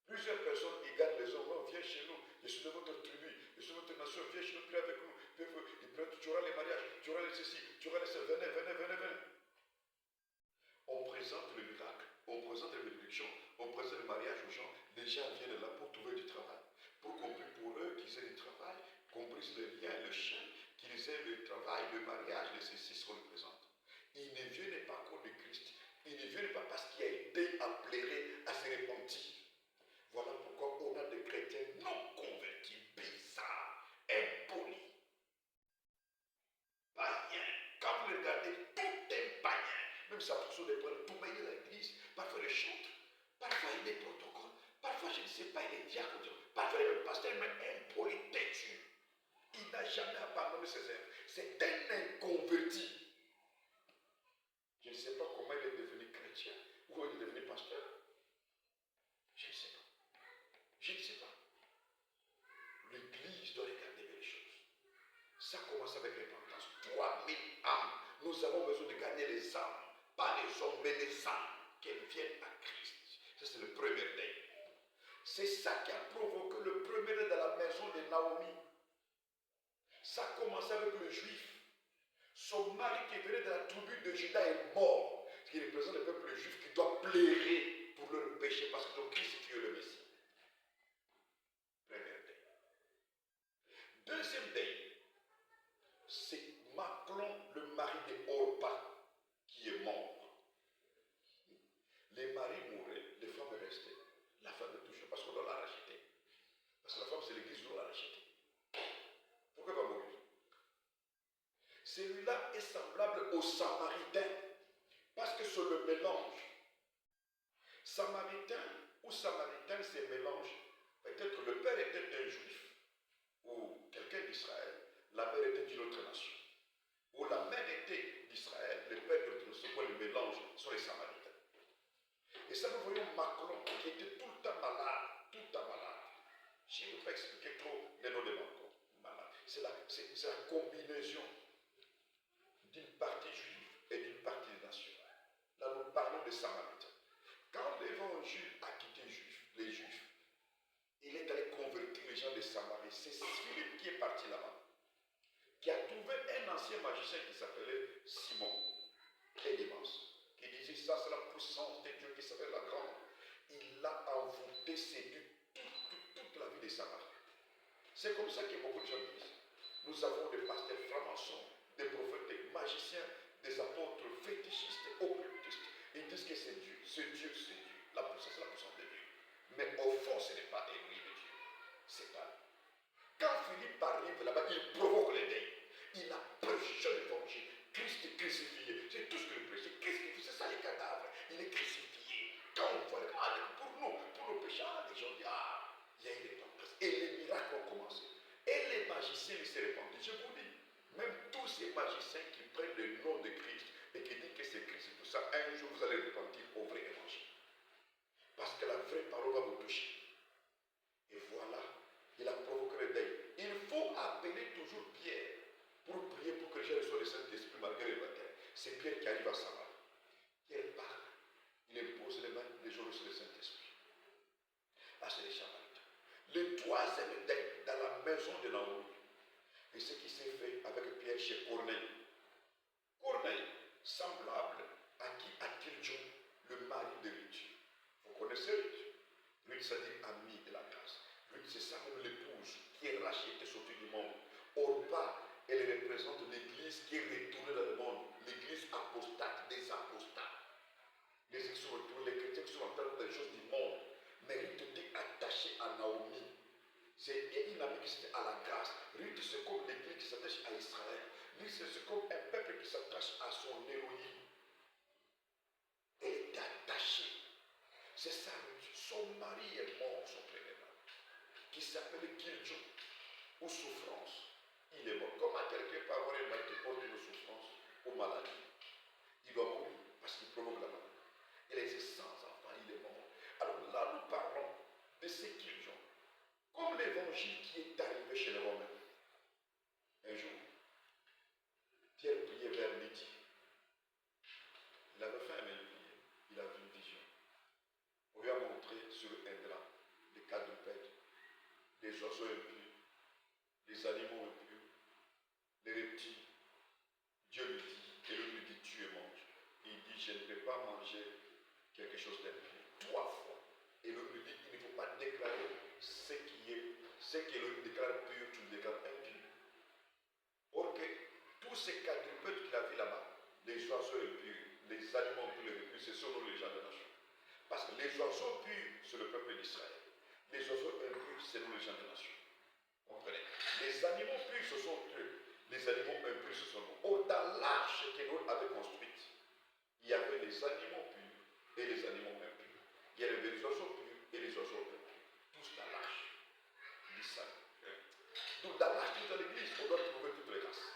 Plusieurs personnes qui gagnent les hommes, oh, viens chez nous, je suis de votre tribu, je suis de votre nation, viens chez nous, prie avec nous, tu auras les mariages, tu auras les ceci, tu auras les ceci, venez. On présente le miracle, on présente les bénédictions, on présente le mariage aux gens, les gens viennent là pour trouver du travail. Pour eux qu'ils aient du travail, qu'on brise le lien, le chien, qu'ils aient le travail, le mariage, les ceci qu'on les présente. Ils ne viennent pas contre Christ, ils ne viennent pas parce qu'il a été appelé à se repentir. Voilà pourquoi on a des chrétiens non convertis, bizarres, impolis, païens. Quand vous regardez, tout est païen. Même sa personne de prendre tout bailler l'église, parfois il chante, parfois il y a des protocoles, parfois je ne sais pas, il est diacre, parfois le pasteur est même impoli, têtu. Il n'a jamais abandonné ses œuvres. C'est un inconverti. Je ne sais pas comment il est devenu chrétien ou il est devenu pasteur. Je ne sais pas. Je ne sais pas. L'église doit regarder les choses. Ça commence avec repentance. 3000 âmes. Nous avons besoin de gagner les âmes. Pas les hommes, mais les âmes. Qu'elles viennent à Christ. Ça, c'est le premier deuil. C'est ça qui a provoqué le premier deuil dans la maison de Naomi. Ça a commencé avec le juif. Son mari qui venait de la tribu de Juda est mort. Ce qui représente le peuple juif qui doit plairer pour leur péché parce qu'ils ont crucifié le Messie. Premier deuil. Deuxième deuil, c'est Maclon, le mari de Orpa, qui est mort. Les maris mouraient, les femmes restaient. La femme est toujours parce qu'on doit la racheter. Parce que la femme, c'est l'église, on doit la racheter. Pourquoi pas mourir? Celui-là est semblable au Samaritain, parce que c'est le mélange. Samaritain ou Samaritain, c'est mélange. Peut-être le père était un juif, ou quelqu'un d'Israël, la mère était d'une autre nation. Ou la mère était d'Israël, le père d'une autre nation, le mélange sont les Samaritains. Et ça, nous voyons Macron qui était tout le temps malade, tout le temps malade. Je ne peux pas expliquer trop les noms de Macron. Malade. C'est la combinaison d'une partie juive et d'une partie nation. Là, nous parlons des Samaritains. Quand l'évangile a quitté les Juifs, il est allé convertir les gens de Samarie. C'est Philippe qui est parti là-bas, qui a trouvé un ancien magicien qui s'appelait Simon, et immense, qui disait ça c'est la puissance de Dieu qui s'appelle la grande. Il l'a envoûté, séduit toute la vie des Samaritains. C'est comme ça que beaucoup de gens disent. Nous avons des pasteurs francs-maçons, des prophètes, des magiciens, des apôtres fétichistes, occultistes. Ils disent que c'est Dieu, c'est Dieu, c'est Dieu. ça, un jour, vous allez repentir au vrai évangile. Parce que la vraie parole va vous toucher. Et voilà, il a provoqué le deuil. Il faut appeler toujours Pierre pour prier pour que les gens reçoivent le Saint-Esprit malgré le baptême. C'est Pierre qui arrive à savoir. Pierre parle. Il impose les mains, les gens reçoivent le Saint-Esprit. Là, c'est les Samaritains. Le troisième deuil dans la maison de Naomi. Et ce qui s'est fait avec Pierre chez Corneille. Corneille, semblable à qui? À Kiljon, le mari de Ruth. Vous connaissez Ruth? Ruth, ça dit ami de la grâce. Ruth, c'est ça même l'épouse qui est rachetée, sortie du monde. Orpa, elle représente l'église qui est retournée dans le monde. L'église apostate, des apostats. Les chrétiens qui sont en train des choses du monde. Mais Ruth était attachée à Naomi. C'est une amie qui s'était à la grâce. Ruth, c'est comme l'église qui s'attache à Israël. Ruth, c'est comme un peuple qui s'attache à son héroïne. Elle était attachée. C'est ça, Ruth. Son mari est mort, son premier mari, qui s'appelle Kiljon, ou souffrance. Il est mort. Comment quelqu'un peut avoir un mari qui porte une souffrance ou maladie? Il doit mourir parce qu'il provoque la maladie. Elle est sans enfant, il est mort. Alors là, nous parlons de ce Kiljon. Comme l'évangile qui est arrivé chez les Romains. Un jour, Pierre priait vers midi. Il avait faim, mais il priait. Il a vu une vision. On lui a montré sur un drap les quadrupèdes, les oiseaux impurs, les animaux impurs, les reptiles. Dieu lui dit, et lui dit, tu es mange. Il dit, je ne peux pas manger quelque chose d'impur. 3 fois. Et l'homme lui dit, il ne faut pas déclarer ce que l'homme déclare pur, tu le déclares impur. Or que tous ces quadrupèdes qu'il a vu là-bas, les oiseaux impurs, les animaux impurs, les reptiles, ce sont nous les gens de la nation. Parce que les oiseaux purs, c'est le peuple d'Israël. Les oiseaux impurs, c'est nous les gens de la nation. Comprenez? Les animaux purs, ce sont eux. Les animaux impurs, ce sont nous. Or, dans l'arche que Noé avait construite, il y avait les animaux purs et les animaux impurs. Il y avait les oiseaux purs et les oiseaux impurs. Tous dans l'arche. Donc dans l'arche de l'église, on doit trouver toutes les grâces.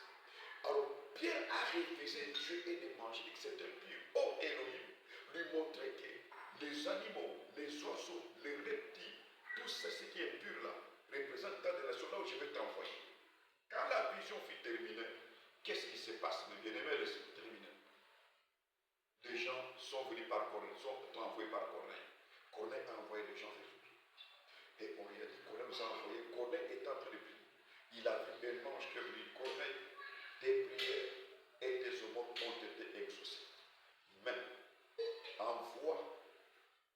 Alors Pierre a refusé Dieu et de manger et que c'est impur. Oh Elohim lui montrait que les animaux, les oiseaux, les reptiles, tout ça, ce qui est impur là, représente tant de nations là où je vais t'envoyer. Quand la vision fut terminée, qu'est-ce qui se passe, mes bien-aimés, c'est terminé. Les gens sont venus par Corneille, sont envoyés par Corneille. Corneille a envoyé des gens vers lui. Et on lui a dit, Corneille nous a envoyé. Corneille est en train de prier. Il a vu un ange qui lui dit, Corneille, tes prières et tes aumônes ont été exaucées. Mais envoie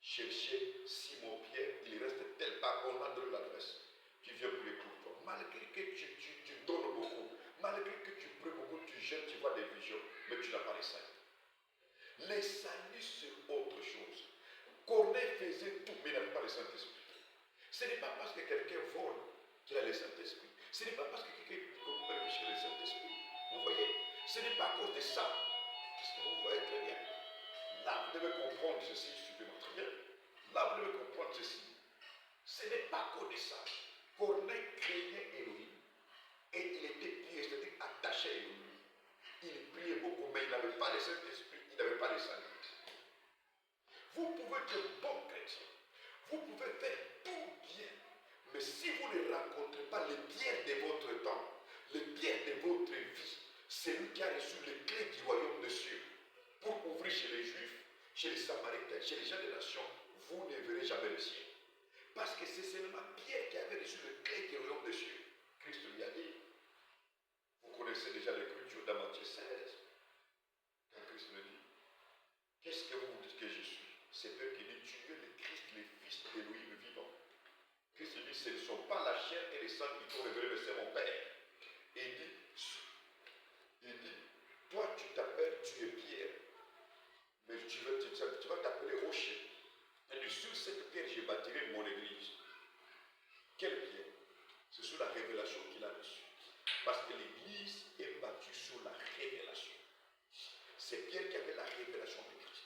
chercher Simon-Pierre, il reste tel part, on a donné l'adresse. Tu viens prier pour toi. Malgré que tu donnes beaucoup, malgré que tu pries beaucoup, tu jeûnes, tu vois des visions, mais tu n'as pas les saluts. Les saluts, c'est autre chose. Corneille faisait tout, mais il n'avait pas le Saint-Esprit. Ce n'est pas parce que quelqu'un vole qu'il a le Saint-Esprit. Ce n'est pas parce que quelqu'un peut riche qu'il a le Saint-Esprit. Vous voyez? Ce n'est pas à cause de ça. Qu'est-ce que vous voyez très bien? Là, vous devez comprendre ceci, suivez-moi très bien. Là, vous devez comprendre ceci. Ce n'est pas à cause de ça. Corneille craignait Elohim. Et il était pieux, c'est-à-dire attaché à Elohim. Il priait beaucoup, mais il n'avait pas le Saint-Esprit, il n'avait pas le salut. Vous pouvez être bon chrétien. Vous pouvez faire tout bien. Mais si vous ne rencontrez pas les pierres de votre temps, les pierres de votre vie, c'est lui qui a reçu les clés du royaume des cieux pour ouvrir chez les Juifs, chez les Samaritains, chez les gens des nations, vous ne verrez jamais le ciel. Parce que c'est seulement Pierre qui avait reçu les clés du royaume des cieux. Christ lui a dit, vous connaissez déjà l'écriture dans Matthieu 16. Quand Christ me dit, qu'est-ce que vous dites que je suis? C'est Pierre qui dit, tu es le Christ, le Fils d'Élohim vivant. Christ dit, ce ne sont pas la chair et le sang qui t'ont révélé, mais c'est mon Père. Et il dit, toi tu t'appelles, tu es Pierre, mais tu vas t'appeler rocher. Et sur cette pierre, je bâtirai mon église. Quelle pierre? C'est sur la révélation qu'il a reçue. Parce que l'église est bâtue sur la révélation. C'est Pierre qui avait la révélation de Christ.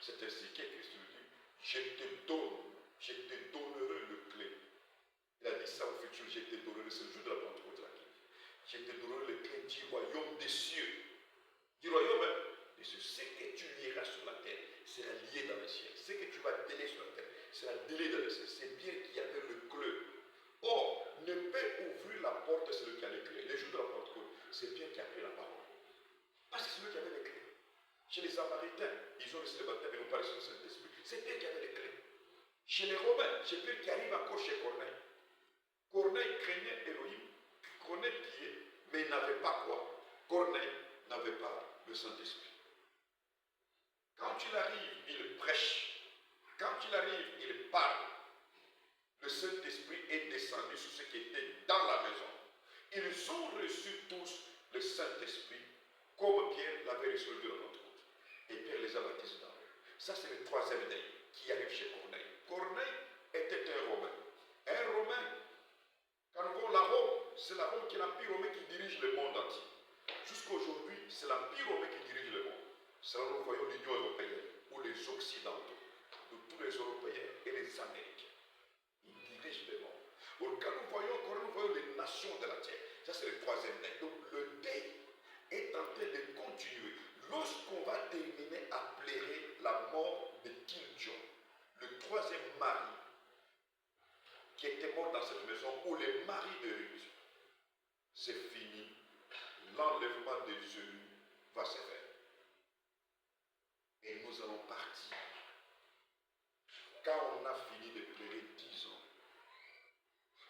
C'est ainsi que Christ lui dit, je te donnerai le clé. Il a dit ça au futur, je te donnerai, c'est le jour de la Pentecôte. Je te donnerai le clé du royaume des cieux. Du royaume, hein? dessus. Ce que tu lieras sur la terre sera lié dans le ciel. Ce que tu vas délier sur la terre sera délié dans le ciel. C'est Pierre qui avait le clé. Or, ne peut ouvrir la porte, c'est celui qui a les clés. Le jour de la porte, c'est Pierre qui a pris la parole. Parce que c'est lui qui avait les clés. Chez les Samaritains, ils ont reçu le baptême et n'ont pas reçu le Saint-Esprit. C'est Pierre qui avait les clés. Chez les Romains, c'est Pierre qui arrive encore chez Corneille. Corneille craignait Elohim. Corneille priait, mais il n'avait pas quoi? Corneille n'avait pas le Saint-Esprit. Quand il arrive, il prêche. Quand il arrive, il parle. Le Saint-Esprit est descendu sur ceux qui étaient dans la maison. Ils ont reçu tous le Saint-Esprit, comme Pierre l'avait reçu de notre autre. Et Pierre les a baptisés dans eux. Ça, c'est le troisième day qui arrive chez Corneille. Corneille était un Romain. Un Romain, quand nous voyons la Rome, c'est la Rome qui est l'Empire romain qui dirige le monde entier. Jusqu'à aujourd'hui, c'est l'Empire romain qui dirige le monde. C'est là où nous voyons l'Union européenne, ou les Occidentaux, de tous les Européens et les Américains. Ils dirigent le monde. Donc, quand nous voyons les nations de la terre, ça c'est le troisième day. Donc, le day est en train de continuer. Lorsqu'on va terminer à plairer la mort de Kim Jong, le troisième mari qui était mort dans cette maison, ou le mari de Ruth, c'est fini. L'enlèvement de Jésus va se faire. Et nous allons partir. Quand on a fini de pleurer 10 ans,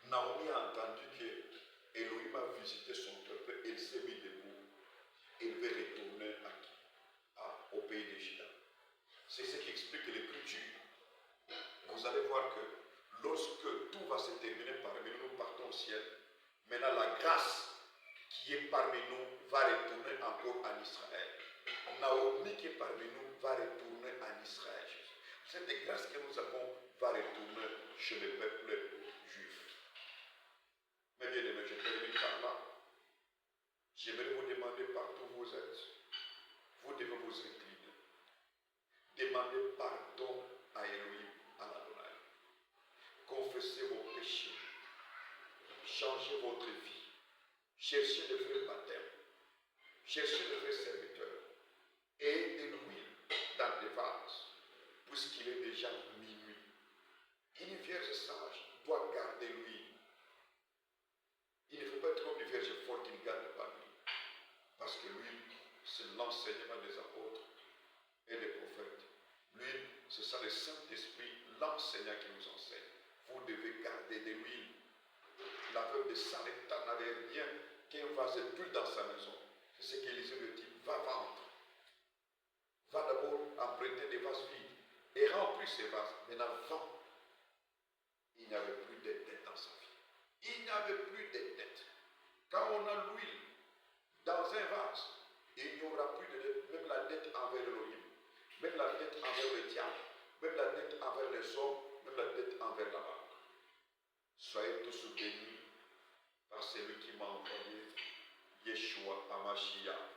Naomi a entendu que Elohim a visité son peuple, elle s'est mise debout. Elle veut retourner au pays de Juda. C'est ce qui explique l'écriture. Vous allez voir que lorsque tout va se terminer parmi nous, nous partons au ciel. Maintenant, la grâce qui est parmi nous va retourner encore en Israël. Naomi qui est parmi nous va retourner en Israël. Cette grâce que nous avons va retourner chez le peuple juif. Mais bien aimés, je termine par là. J'aimerais vous demander partout où vous êtes, vous devez vous incliner. Demandez pardon à Elohim, à l'Adonai. Confessez vos péchés. Changez votre vie. Cherchez le vrai baptême. Cherchez le vrai serviteur. Et de l'huile dans des vases, puisqu'il est déjà minuit. Une vierge sage doit garder l'huile. Il ne faut pas être comme une vierge forte qui ne garde pas l'huile. Parce que l'huile, c'est l'enseignement des apôtres et des prophètes. L'huile, c'est ça le Saint-Esprit, l'enseignant qui nous enseigne. Vous devez garder de l'huile. La veuve de Sarepta n'avait rien qu'un vase d'huile dans sa maison. C'est ce qu'Élisée lui dit, va vendre. Va d'abord emprunter des vases vides et remplis ces vases. Maintenant, vends. Il n'y avait plus de dettes dans sa vie. Il n'y avait plus de dettes. Quand on a l'huile dans un vase, il n'y aura plus de dette, même la dette envers Elohim, même la dette envers le diable, même la dette envers les hommes, même la dette envers la banque. Soyez tous bénis par celui qui m'a envoyé, Yeshua Hamashiach.